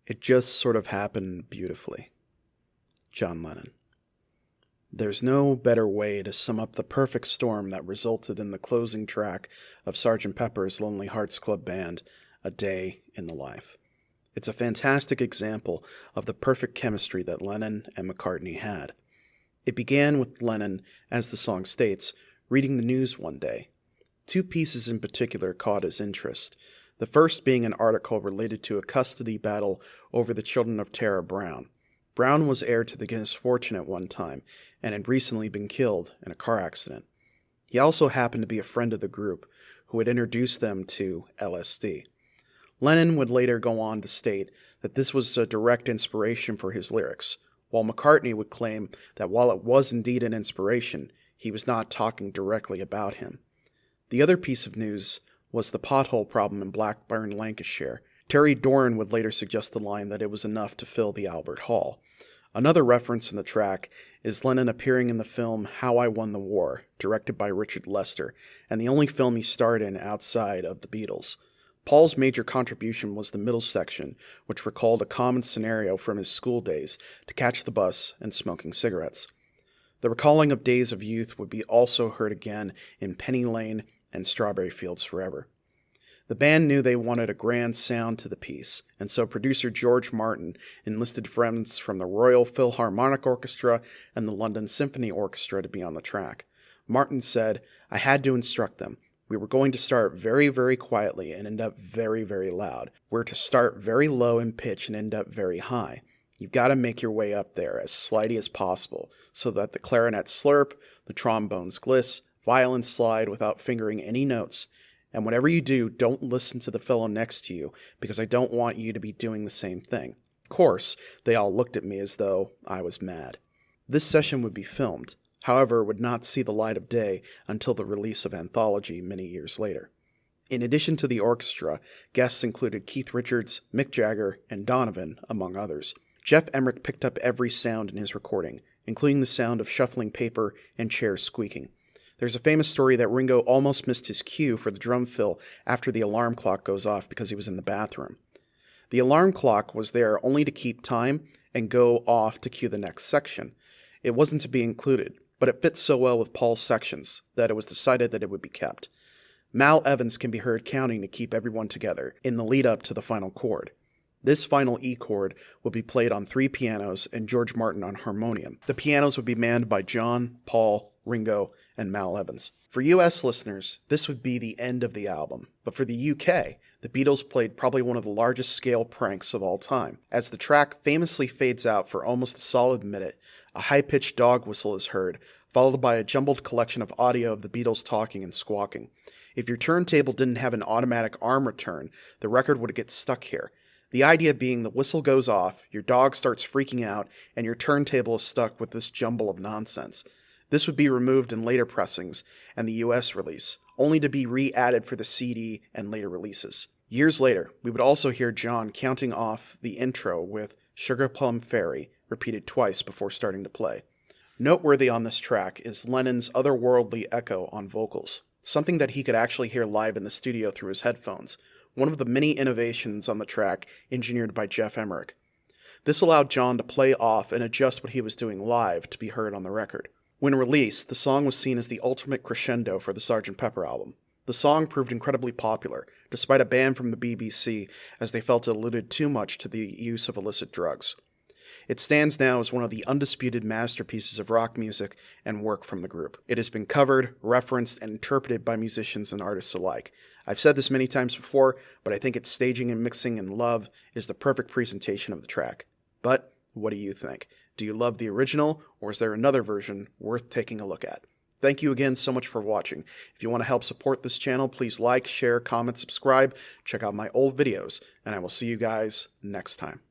It just sort of happened beautifully. John Lennon. There's no better way to sum up the perfect storm that resulted in the closing track of Sgt. Pepper's Lonely Hearts Club Band, A Day in the Life. It's a fantastic example of the perfect chemistry that Lennon and McCartney had. It began with Lennon, as the song states, reading the news one day. Two pieces in particular caught his interest, the first being an article related to a custody battle over the children of Tara Brown. Brown was heir to the Guinness fortune at one time, and had recently been killed in a car accident. He also happened to be a friend of the group, who had introduced them to LSD. Lennon would later go on to state that this was a direct inspiration for his lyrics, while McCartney would claim that while it was indeed an inspiration, he was not talking directly about him. The other piece of news was the pothole problem in Blackburn, Lancashire. Terry Doran would later suggest the line that it was enough to fill the Albert Hall. Another reference in the track is Lennon appearing in the film How I Won the War, directed by Richard Lester, and the only film he starred in outside of the Beatles. Paul's major contribution was the middle section, which recalled a common scenario from his school days to catch the bus and smoking cigarettes. The recalling of days of youth would be also heard again in Penny Lane and Strawberry Fields Forever. The band knew they wanted a grand sound to the piece, and so producer George Martin enlisted friends from the Royal Philharmonic Orchestra and the London Symphony Orchestra to be on the track. Martin said, "I had to instruct them. We were going to start very, very quietly and end up very, very loud. We're to start very low in pitch and end up very high. You've got to make your way up there as slidey as possible, so that the clarinets slurp, the trombones gliss, violins slide without fingering any notes. And whatever you do, don't listen to the fellow next to you, because I don't want you to be doing the same thing." Of course, they all looked at me as though I was mad. This session would be filmed, however, would not see the light of day until the release of Anthology many years later. In addition to the orchestra, guests included Keith Richards, Mick Jagger, and Donovan, among others. Geoff Emerick picked up every sound in his recording, including the sound of shuffling paper and chairs squeaking. There's a famous story that Ringo almost missed his cue for the drum fill after the alarm clock goes off because he was in the bathroom. The alarm clock was there only to keep time and go off to cue the next section. It wasn't to be included, but it fits so well with Paul's sections that it was decided that it would be kept. Mal Evans can be heard counting to keep everyone together in the lead-up to the final chord. This final E chord would be played on 3 pianos and George Martin on harmonium. The pianos would be manned by John, Paul, Ringo, and Mal Evans. For US listeners, this would be the end of the album, but for the UK, the Beatles played probably one of the largest scale pranks of all time. As the track famously fades out for almost a solid minute, a high-pitched dog whistle is heard, followed by a jumbled collection of audio of the Beatles talking and squawking. If your turntable didn't have an automatic arm return, the record would get stuck here. The idea being the whistle goes off, your dog starts freaking out, and your turntable is stuck with this jumble of nonsense. This would be removed in later pressings and the US release, only to be re-added for the CD and later releases. Years later, we would also hear John counting off the intro with Sugar Plum Fairy, repeated twice before starting to play. Noteworthy on this track is Lennon's otherworldly echo on vocals, something that he could actually hear live in the studio through his headphones, one of the many innovations on the track engineered by Geoff Emerick. This allowed John to play off and adjust what he was doing live to be heard on the record. When released, the song was seen as the ultimate crescendo for the Sgt. Pepper album. The song proved incredibly popular, despite a ban from the BBC, as they felt it alluded too much to the use of illicit drugs. It stands now as one of the undisputed masterpieces of rock music and work from the group. It has been covered, referenced, and interpreted by musicians and artists alike. I've said this many times before, but I think its staging and mixing in Love is the perfect presentation of the track. But what do you think? Do you love the original, or is there another version worth taking a look at? Thank you again so much for watching. If you want to help support this channel, please like, share, comment, subscribe, check out my old videos, and I will see you guys next time.